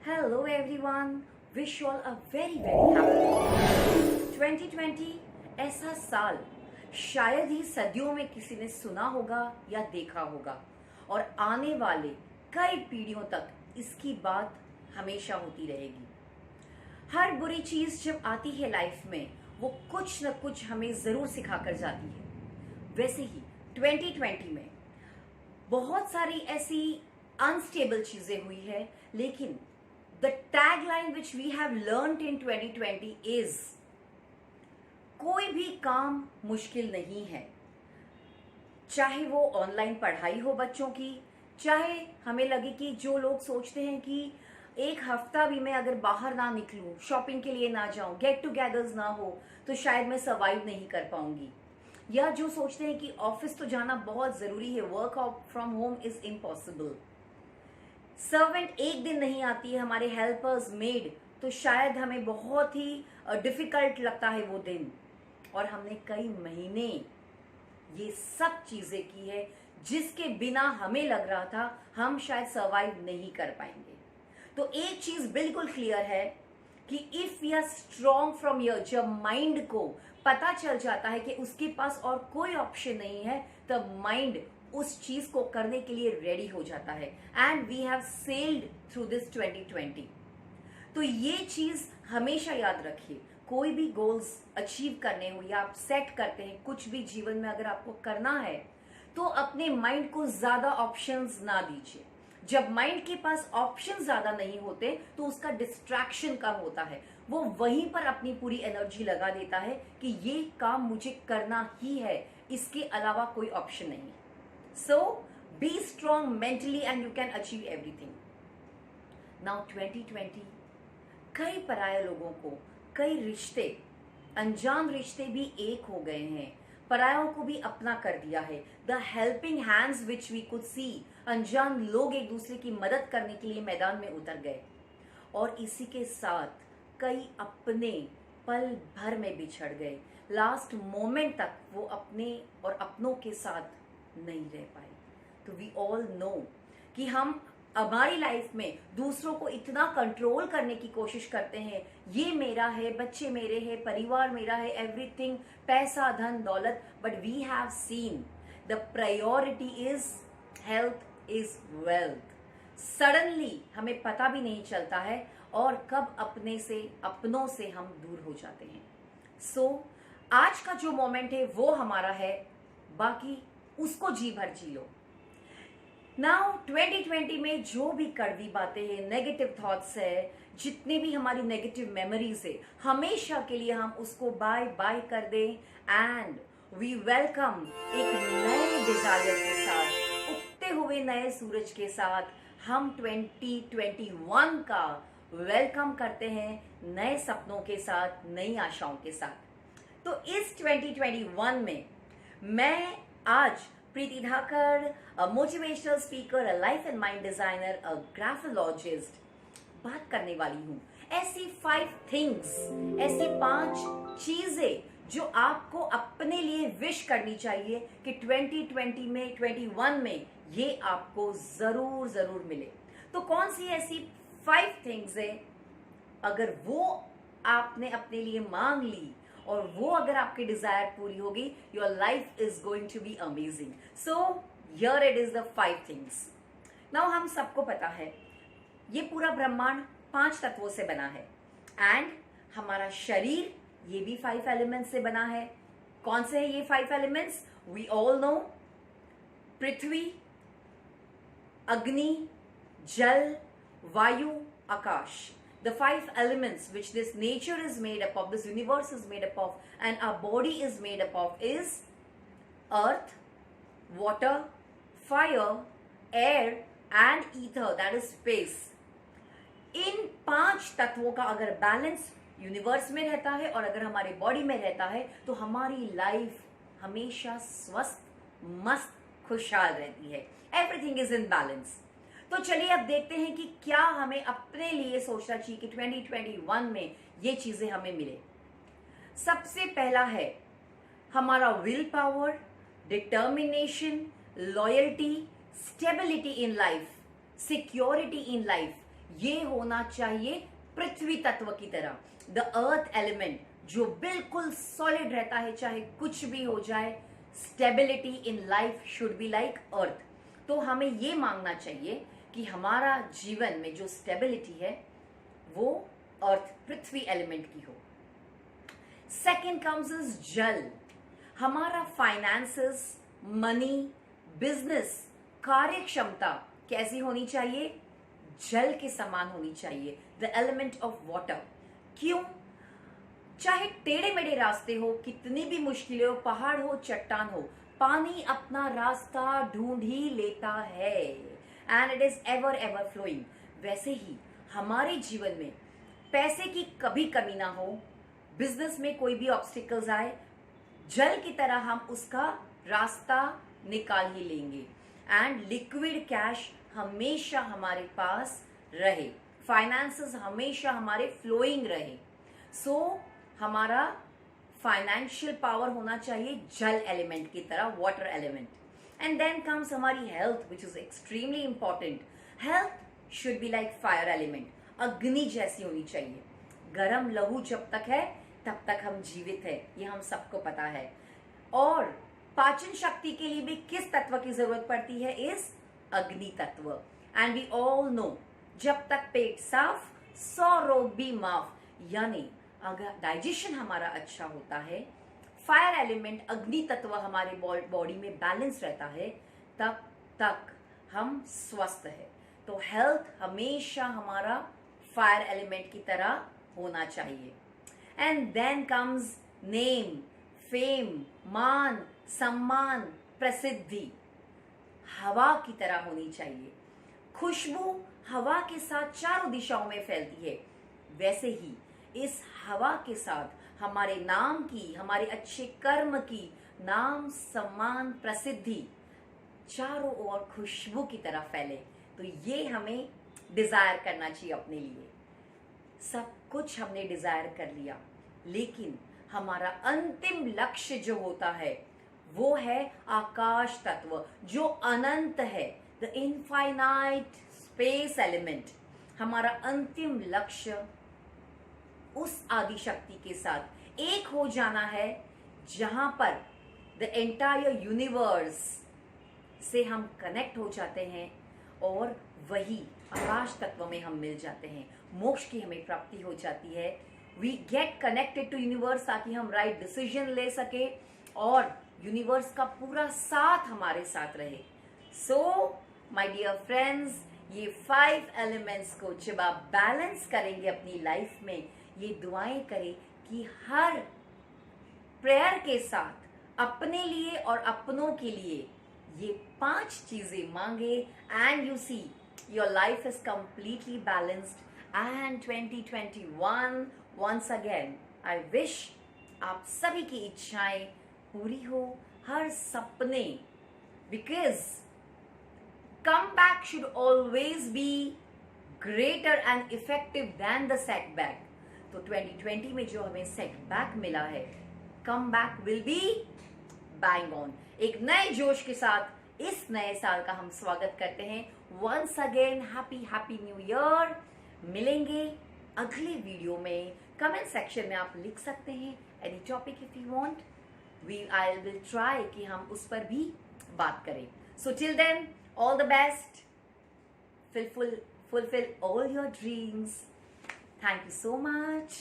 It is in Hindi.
Hello everyone, wish you all a very happy 2020 ऐसा साल शायद ही सदियों में किसी ने सुना होगा या देखा होगा और आने वाले कई पीढ़ियों तक इसकी बात हमेशा होती रहेगी। हर बुरी चीज जब आती है लाइफ में वो कुछ न कुछ हमें जरूर सिखा कर जाती है। वैसे ही 2020 में बहुत सारी ऐसी अनस्टेबल चीजें हुई है, लेकिन the tagline which we have learnt in 2020 is कोई भी काम मुश्किल नहीं है। चाहे वो ऑनलाइन पढ़ाई हो बच्चों की, चाहे हमें लगे कि जो लोग सोचते हैं कि एक हफ्ता भी मैं अगर बाहर ना निकलूं, शॉपिंग के लिए ना जाऊं, गेट टुगेदर्स ना हो तो शायद मैं सर्वाइव नहीं कर पाऊंगी, या जो सोचते हैं कि ऑफिस तो जाना बहुत जरूरी है, work from home is impossible, servant एक दिन नहीं आती है, हमारे हेल्पर्स मेड, तो शायद हमें बहुत ही डिफिकल्ट लगता है वो दिन, और हमने कई महीने ये सब चीजें की है जिसके बिना हमें लग रहा था हम शायद सर्वाइव नहीं कर पाएंगे। तो एक चीज बिल्कुल क्लियर है कि if we are strong from your, जब माइंड को पता चल जाता है कि उसके पास और कोई ऑप्शन नहीं है, तब माइंड उस चीज को करने के लिए रेडी हो जाता है। And we have sailed through this 2020। तो ये चीज हमेशा याद रखिए, कोई भी गोल्स अचीव करने हो या आप सेट करते हैं कुछ भी जीवन में, अगर आपको करना है तो अपने माइंड को ज्यादा ऑप्शंस ना दीजिए। जब माइंड के पास ऑप्शन ज्यादा नहीं होते तो उसका डिस्ट्रैक्शन कम होता है, वो वहीं पर अपनी पूरी एनर्जी लगा देता है कि ये काम मुझे करना ही है, इसके अलावा कोई ऑप्शन नहीं है। So, be strong mentally and you can achieve everything. Now 2020, कई पराये लोगों को कई रिश्ते, अनजान रिश्ते भी एक हो गए हैं, परायों को भी अपना कर दिया है। The helping hands which we could see, अनजान लोग एक दूसरे की मदद करने के लिए मैदान में उतर गए, और इसी के साथ कई अपने पल भर में बिछड़ गए। लास्ट मोमेंट तक वो अपने और अपनों के साथ नहीं रह पाए। तो वी ऑल नो कि हम हमारी लाइफ में दूसरों को इतना कंट्रोल करने की कोशिश करते हैं, ये मेरा है, बच्चे मेरे हैं, परिवार मेरा है, एवरीथिंग, पैसा धन दौलत, but we have seen the priority is health is wealth. Suddenly हमें पता भी नहीं चलता है और कब अपने से अपनों से हम दूर हो जाते हैं। सो आज का जो मोमेंट है वो हमारा है, बाकी उसको जी भर जी लो। नाउ 2020 में जो भी कड़वी बातें हैं, नेगेटिव थॉट्स है, जितने भी हमारी नेगेटिव मेमोरीज है, हमेशा के लिए हम उसको बाय बाय कर दें एंड वी वेलकम एक नए डिजायर के साथ, उगते हुए नए सूरज के साथ हम 2021 का वेलकम करते हैं, नए सपनों के साथ, नई आशाओं के साथ। तो इस 2021 में मैं आज Preeti Dhakar, motivational speaker, life and mind designer, graphologist, बात करने वाली हूँ ऐसी 5 थिंग्स, ऐसी 5 चीजें जो आपको अपने लिए विश करनी चाहिए कि 2020 में, 21 में ये आपको जरूर जरूर मिले। तो कौन सी ऐसी 5 थिंग्स है, अगर वो आपने अपने लिए मांग ली और वो अगर आपकी डिजायर पूरी होगी, your life is going to be amazing. So here it is the 5 things. Now हम सबको पता है ये पूरा ब्रह्मांड 5 तत्वों से बना है एंड हमारा शरीर ये भी 5 एलिमेंट्स से बना है। कौन से है ये 5 एलिमेंट्स? वी ऑल नो, पृथ्वी, अग्नि, जल, वायु, आकाश। The 5 elements which this nature is made up of, this universe is made up of, and our body is made up of is earth, water, fire, air and ether, that is space. इन 5 तत्वों का अगर बैलेंस यूनिवर्स में रहता है और अगर हमारी बॉडी में रहता है तो हमारी लाइफ हमेशा स्वस्थ, मस्त, खुशहाल रहती है। Everything is in balance. तो चलिए अब देखते हैं कि क्या हमें अपने लिए सोचना चाहिए कि 2021 में ये चीजें हमें मिले। सबसे पहला है हमारा will power, determination, loyalty, stability in life, security in life. ये होना चाहिए पृथ्वी तत्व की तरह, द अर्थ एलिमेंट, जो बिल्कुल सॉलिड रहता है चाहे कुछ भी हो जाए. Stability in life should be like earth. तो हमें ये मांगना चाहिए कि हमारा जीवन में जो स्टेबिलिटी है वो अर्थ, पृथ्वी एलिमेंट की हो. सेकेंड कम्स इज जल. हमारा फाइनेंसेस, मनी, बिजनेस, कार्य क्षमता कैसी होनी चाहिए? जल के समान होनी चाहिए, द एलिमेंट ऑफ वाटर. क्यों? चाहे टेढ़े मेढ़े रास्ते हो, कितनी भी मुश्किलें हो, पहाड़ हो, चट्टान हो, पानी अपना रास्ता ढूंढ ही लेता है, and it is ever ever flowing. वैसे ही हमारे जीवन में पैसे की कभी कमी ना हो, बिजनेस में कोई भी ऑब्स्टिकल्स आए, जल की तरह हम उसका रास्ता निकाल ही लेंगे. एंड लिक्विड कैश हमेशा हमारे पास रहे, फाइनेंसेस हमेशा हमारे फ्लोइंग रहे. सो हमारा फाइनेंशियल पावर होना चाहिए जल एलिमेंट की तरह, water element. And then comes हमारी health, which is extremely important. Health should be like fire element, अग्नि जैसी होनी चाहिए. गरम लहू जब तक है तब तक हम जीवित है, ये हम सबको पता है. और पाचन शक्ति के लिए भी किस तत्व की जरूरत पड़ती है? इस अग्नि तत्व. एंड वी ऑल नो, जब तक पेट साफ 100 रोग भी माफ. यानी अगर डाइजेशन हमारा अच्छा होता है, फायर एलिमेंट, अग्नि तत्व हमारे बॉडी में बैलेंस रहता है, तब तक हम स्वस्थ है. तो हेल्थ हमेशा हमारा फायर एलिमेंट की तरह होना चाहिए. And then comes name, fame, मान, सम्मान, प्रसिद्धि. हवा की तरह होनी चाहिए. खुशबू हवा के साथ चारों दिशाओं में फैलती है, वैसे ही इस हवा के साथ हमारे नाम की, हमारे अच्छे कर्म की, नाम, सम्मान, प्रसिद्धि चारों ओर खुशबू की तरह फैले. तो ये हमें डिजायर करना चाहिए अपने लिए. सब कुछ हमने डिजायर कर लिया, लेकिन हमारा अंतिम लक्ष्य जो होता है वो है आकाश तत्व, जो अनंत है, द इनफाइनाइट स्पेस एलिमेंट. हमारा अंतिम लक्ष्य उस आदि शक्ति के साथ एक हो जाना है, जहां पर द एंटायर यूनिवर्स से हम कनेक्ट हो जाते हैं और वही आकाश तत्व में हम मिल जाते हैं. मोक्ष की हमें प्राप्ति हो जाती है. We get connected to universe, ताकि हम राइट डिसीजन ले सके और यूनिवर्स का पूरा साथ हमारे साथ रहे. सो माय डियर फ्रेंड्स, ये 5 एलिमेंट्स को जब आप बैलेंस करेंगे अपनी लाइफ में, ये दुआएं करें कि हर प्रेयर के साथ अपने लिए और अपनों के लिए ये 5 चीजें मांगे, and you see your life is completely balanced. And 2021 once again I wish आप सभी की इच्छाएं पूरी हो, हर सपने, because comeback should always be greater and effective than the setback. तो 2020 में जो हमें सेटबैक मिला है, comeback will be bang on. एक नए जोश के साथ इस नए साल का हम स्वागत करते हैं. Once again happy new year. मिलेंगे अगले वीडियो में. कमेंट सेक्शन में आप लिख सकते हैं any topic if you want. I will try कि हम उस पर भी बात करें. So till then, all the best. Fulfill all your dreams. Thank you so much.